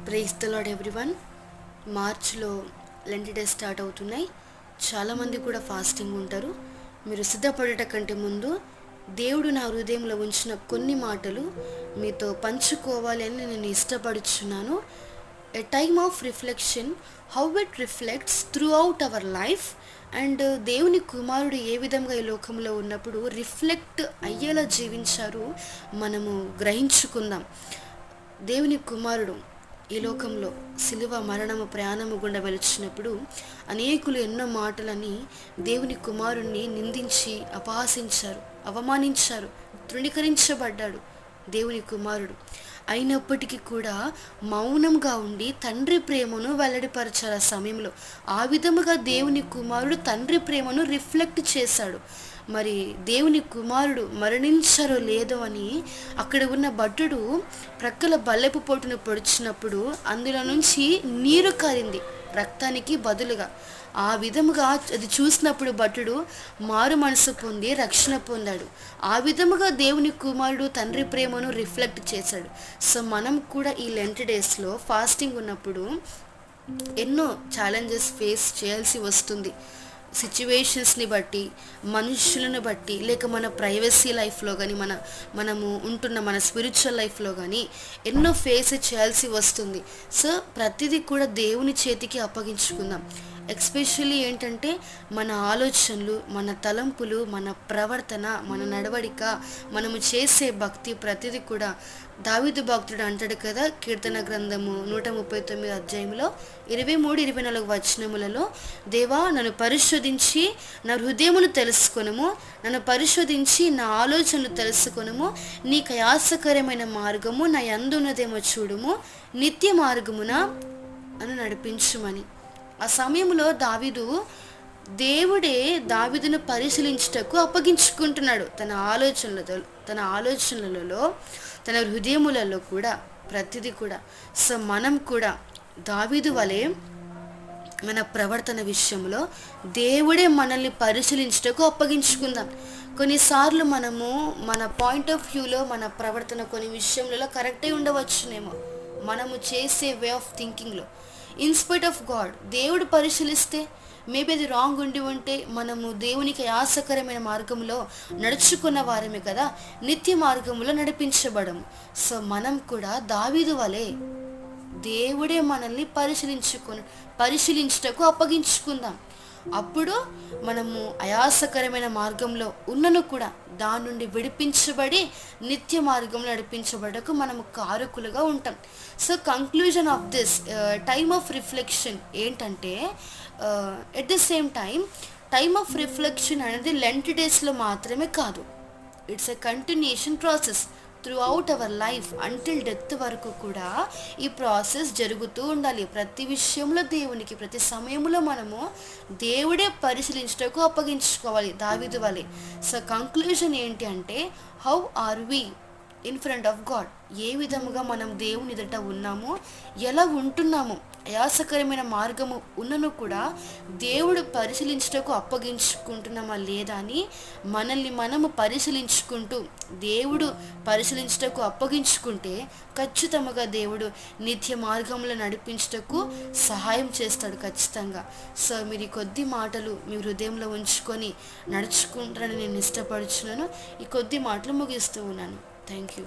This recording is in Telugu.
Praise the Lord everyone. మార్చ్లో లెంట్ డేస్ స్టార్ట్ అవుతున్నాయి. చాలామంది కూడా ఫాస్టింగ్ ఉంటారు. మీరు సిద్ధపడట కంటే ముందు దేవుడు నా హృదయంలో ఉంచిన కొన్ని మాటలు మీతో పంచుకోవాలి అని నేను ఇష్టపడుచున్నాను. A time of reflection, how it reflects throughout our life. And దేవుని కుమారుడు ఏ విధంగా ఈ లోకంలో ఉన్నప్పుడు రిఫ్లెక్ట్ అయ్యేలా జీవించారు మనము గ్రహించుకుందాం. దేవుని కుమారుడు ఈ లోకంలో శిలువ మరణము ప్రయాణము గుండా వెలిచినప్పుడు అనేకులు ఎన్నో మాటలని దేవుని కుమారుణ్ణి నిందించి అపహాసించారు, అవమానించారు, తృణీకరించబడ్డాడు దేవుని కుమారుడు. అయినప్పటికీ కూడా మౌనంగా ఉండి తండ్రి ప్రేమను వెల్లడిపరచారు. ఆ సమయంలో ఆ విధముగా దేవుని కుమారుడు తండ్రి ప్రేమను రిఫ్లెక్ట్ చేశాడు. మరి దేవుని కుమారుడు మరణించరో లేదో అని అక్కడ ఉన్న భటుడు ప్రక్కల బల్లెపు పోటును పొడిచినప్పుడు అందులో నుంచి నీరు కారింది రక్తానికి బదులుగా. ఆ విధముగా అది చూసినప్పుడు భటుడు మారు మనసు పొంది రక్షణ పొందాడు. ఆ విధముగా దేవుని కుమారుడు తండ్రి ప్రేమను రిఫ్లెక్ట్ చేశాడు. సో మనం కూడా ఈ లెంట్ డేస్లో ఫాస్టింగ్ ఉన్నప్పుడు ఎన్నో ఛాలెంజెస్ ఫేస్ చేయాల్సి వస్తుంది. సిచ్యువేషన్స్ని బట్టి, మనుషులను బట్టి, లేక మన ప్రైవసీ లైఫ్లో కానీ మనము ఉంటున్న మన స్పిరిచువల్ లైఫ్లో కానీ ఎన్నో ఫేస్ చేయాల్సి వస్తుంది. సో ప్రతిదీ కూడా దేవుని చేతికి అప్పగించుకుందాం. ఎస్పెషల్లీ ఏంటంటే మన ఆలోచనలు, మన తలంపులు, మన ప్రవర్తన, మన నడవడిక, మనము చేసే భక్తి ప్రతిదీ కూడా దావీదు భక్తుడు అంటాడు కదా, కీర్తన గ్రంథము 139 అధ్యాయంలో 23-24 వచనములలో, దేవా నన్ను పరిశోధించి నా హృదయమును తెలుసుకొనుము, నన్ను పరిశోధించి నా ఆలోచనలు తెలుసుకొనుము, నీకు ఆయాసకరమైన మార్గము నా యందున్నదేమో చూడుము, నిత్య మార్గమున నన్ను నడిపించుమని. ఆ సమయంలో దేవుడే దావీదును పరిశీలించుటకు అప్పగించుకుంటున్నాడు. తన ఆలోచనలలో తన హృదయములలో కూడా ప్రతిదీ కూడా. సో మనం కూడా దావీదు వలె మన ప్రవర్తన విషయంలో దేవుడే మనల్ని పరిశీలించుటకు అప్పగించుకుందాం. కొన్నిసార్లు మనము మన పాయింట్ ఆఫ్ వ్యూలో మన ప్రవర్తన కొన్ని విషయంలో కరెక్టే ఉండవచ్చునేమో, మనము చేసే వే ఆఫ్ థింకింగ్లో. ఇన్స్పైట్ ఆఫ్ గాడ్ దేవుడు పరిశీలిస్తే మేబీ అది రాంగ్ ఉంటే మనము దేవునికి ఆయాసకరమైన మార్గంలో నడుచుకున్న వారమే కదా, నిత్య మార్గంలో నడిపించబడము. సో మనం కూడా దావీదు వలె దేవుడే మనల్ని పరిశీలించుటకు అప్పగించుకుందాం. అప్పుడు మనము ఆయాసకరమైన మార్గంలో ఉన్నను కూడా దాని నుండి విడిపించబడి నిత్య మార్గంలో నడిపించబడకు మనము కారకులుగా ఉంటాం. So conclusion of this time of reflection ఏంటంటే, at the same time of reflection అనేది లెంట్ డేస్లో మాత్రమే కాదు, it's a continuation process throughout our life until death వరకు కూడా ఈ ప్రాసెస్ జరుగుతూ ఉండాలి. ప్రతి విషయంలో దేవునికి ప్రతి సమయంలో మనము దేవుడే పరిశీలించటకు అప్పగించుకోవాలి దావీదు వలె. సో కంక్లూజన్ ఏంటి అంటే, how are we in front of God, ఏ విధముగా మనం దేవుని ఎదుట ఉన్నామో, ఎలా ఉంటున్నామో, ఆయాసకరమైన మార్గము ఉన్నను కూడా దేవుడు పరిశీలించుటకు అప్పగించుకుంటున్నామా లేదా అని మనల్ని మనము పరిశీలించుకుంటూ దేవుడు పరిశీలించుటకు అప్పగించుకుంటే ఖచ్చితంగా దేవుడు నిత్య మార్గంలో నడిపించుటకు సహాయం చేస్తాడు ఖచ్చితంగా. సో మీరు ఈ కొద్ది మాటలు మీ హృదయంలో ఉంచుకొని నడుచుకుంటారని నేను ఇష్టపడుచున్నాను. ఈ కొద్ది మాటలు ముగిస్తూ ఉన్నాను. Thank you.